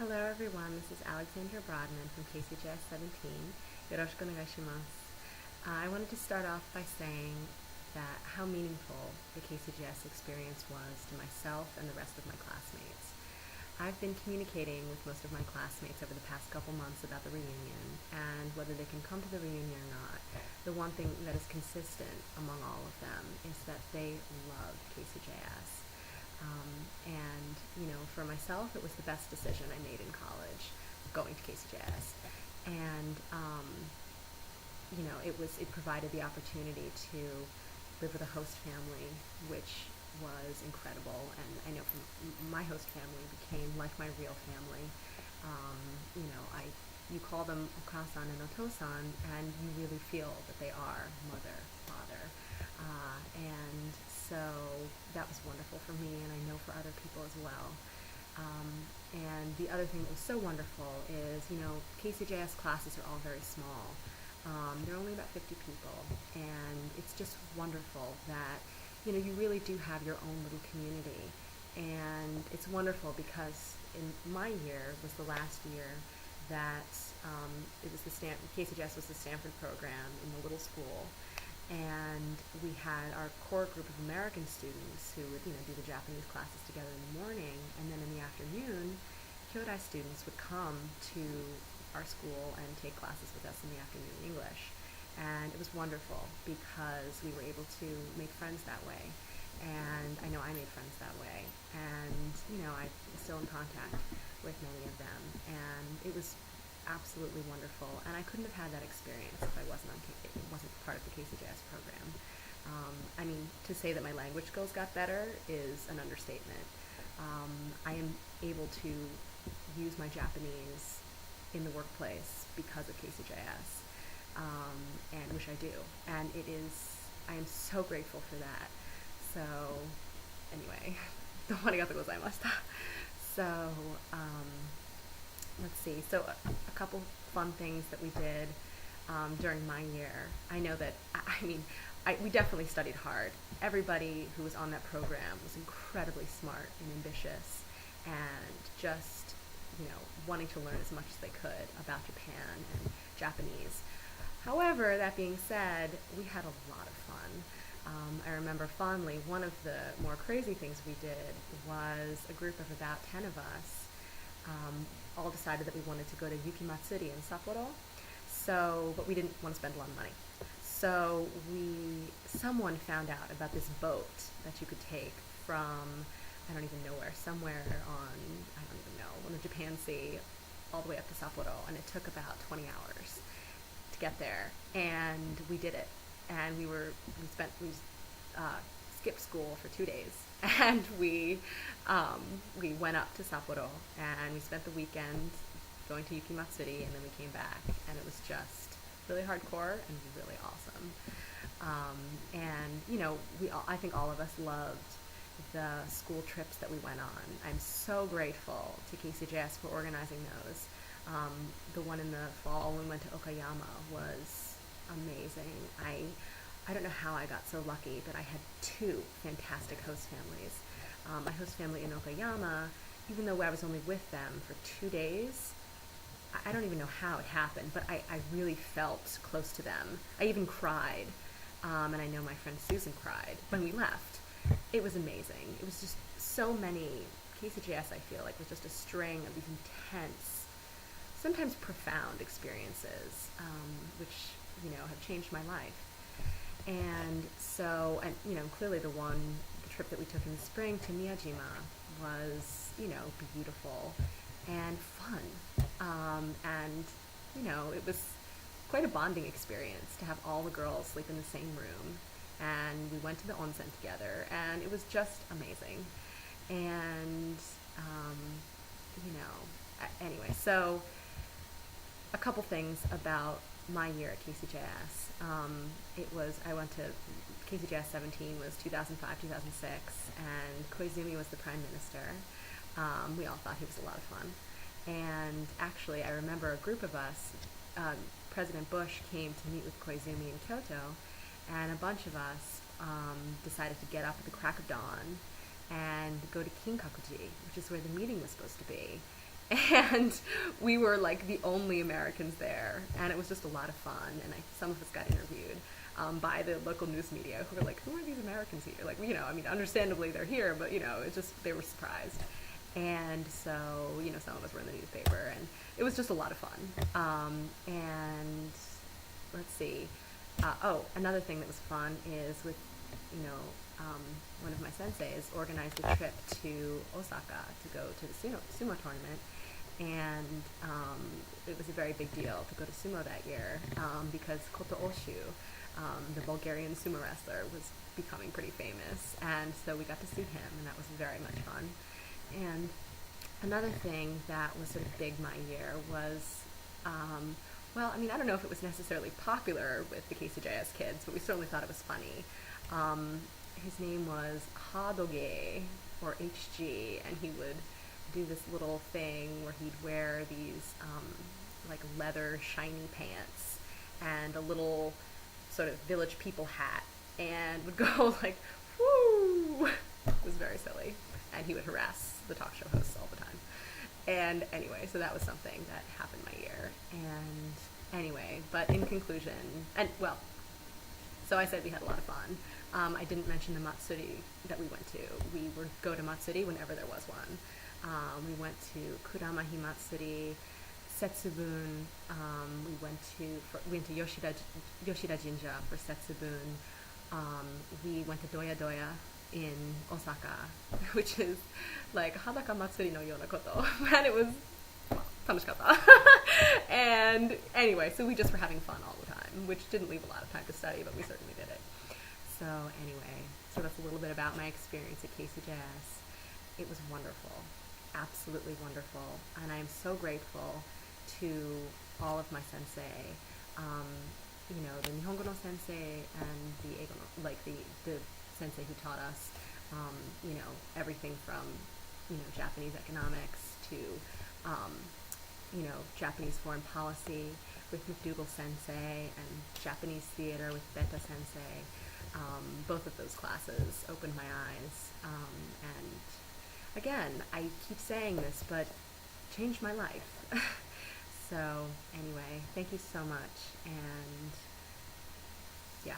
Hello everyone, this is Alexandra from KCJS 17. Yoroshiku onegaishimasu. I wanted to start off by saying that how meaningful the KCJS experience was to myself and the rest of my classmates. I've been communicating with most of my classmates over the past couple months about the reunion and whether they can come to the reunion or not. The one thing that is consistent among all of them is that they love KCJS. And, for myself, it was the best decision I made in college, going to KCJS. And, it provided the opportunity to live with a host family, which was incredible. And I know from my host family became like my real family. You call them Okasan and Otosan, and you really feel that they are mother, father. And so that was wonderful for me, and I know for other people as well. And the other thing that was so wonderful is, KCJS classes are all very small. There are only about 50 people, and it's just wonderful that, you really do have your own little community. And it's wonderful because in my year was the last year that it was KCJS was the Stanford program in the little school. And we had our core group of American students who would, do the Japanese classes together in the morning, and then in the afternoon, Kyodai students would come to our school and take classes with us in the afternoon in English. And it was wonderful because we were able to make friends that way. And I know I made friends that way. And, I'm still in contact with many of them. And it was absolutely wonderful, and I couldn't have had that experience if I wasn't part of the KCJS program. To say that my language skills got better is an understatement. I am able to use my Japanese in the workplace because of KCJS, and which I do, and I am so grateful for that. So, anyway, arigatou gozaimashita. So, let's see. So a couple fun things that we did during my year. I know that, we definitely studied hard. Everybody who was on that program was incredibly smart and ambitious and just, wanting to learn as much as they could about Japan and Japanese. However, that being said, we had a lot of fun. I remember fondly one of the more crazy things we did was a group of about 10 of us all decided that we wanted to go to Yuki Matsuri in Sapporo, but we didn't want to spend a lot of money. So someone found out about this boat that you could take from, I don't even know where, somewhere on the Japan Sea, all the way up to Sapporo, and it took about 20 hours to get there, and we did it. And we skipped school for 2 days, and we went up to Sapporo, and we spent the weekend going to Yuki Matsuri, and then we came back, and it was just really hardcore and really awesome. I think all of us loved the school trips that we went on. I'm so grateful to KCJS for organizing those. The one in the fall when we went to Okayama was amazing. I don't know how I got so lucky, but I had two fantastic host families. My host family in Okayama, even though I was only with them for 2 days, I don't even know how it happened, but I really felt close to them. I even cried, and I know my friend Susan cried when we left. It was amazing. It was just so many. KCJS, I feel like, was just a string of these intense, sometimes profound experiences, which, have changed my life. And so, clearly the trip that we took in the spring to Miyajima was, beautiful and fun. It was quite a bonding experience to have all the girls sleep in the same room. And we went to the onsen together, and it was just amazing. And, anyway, so a couple things about my year at KCJS. I went to KCJS 17 was 2005, 2006, and Koizumi was the prime minister. We all thought he was a lot of fun. And actually, I remember a group of us, President Bush came to meet with Koizumi in Kyoto, and a bunch of us decided to get up at the crack of dawn and go to Kinkakuji, which is where the meeting was supposed to be. And we were like the only Americans there, and it was just a lot of fun. And some of us got interviewed by the local news media, who were like, "Who are these Americans here?" Like, I mean, understandably they're here, but it's just they were surprised. And so, some of us were in the newspaper, and it was just a lot of fun. And let's see. Another thing that was fun is with, one of my senseis organized a trip to Osaka to go to the sumo tournament. And it was a very big deal to go to sumo that year because Koto Oshu, the Bulgarian sumo wrestler, was becoming pretty famous. And so we got to see him, and that was very much fun. And another thing that was sort of big my year was, well, I mean, I don't know if it was necessarily popular with the KCJS kids, but we certainly thought it was funny. His name was Hadoge, or HG, and he would do this little thing where he'd wear these like leather shiny pants and a little sort of Village People hat, and would go like, woo! It was very silly. And he would harass the talk show hosts all the time. And anyway, so that was something that happened my year. And anyway, but in conclusion, so I said we had a lot of fun. I didn't mention the Matsuri that we went to. We would go to Matsuri whenever there was one. We went to Kuramahi Matsuri, Setsubun. We went to Yoshida Jinja for Setsubun. We went to Doya Doya in Osaka, which is like Hadaka Matsuri no Yona Koto. And it was tanushikatta. And anyway, so we just were having fun all the time, which didn't leave a lot of time to study, but we certainly did it. So anyway, so that's a little bit about my experience at KCJS. It was wonderful, absolutely wonderful, and I am so grateful to all of my sensei, the Nihongo no sensei and the Eigo no, like the sensei who taught us, everything from, Japanese economics to, Japanese foreign policy with McDougall sensei, and Japanese theater with Beta sensei. Both of those classes opened my eyes, and again, I keep saying this, but changed my life. So anyway, thank you so much, and yeah.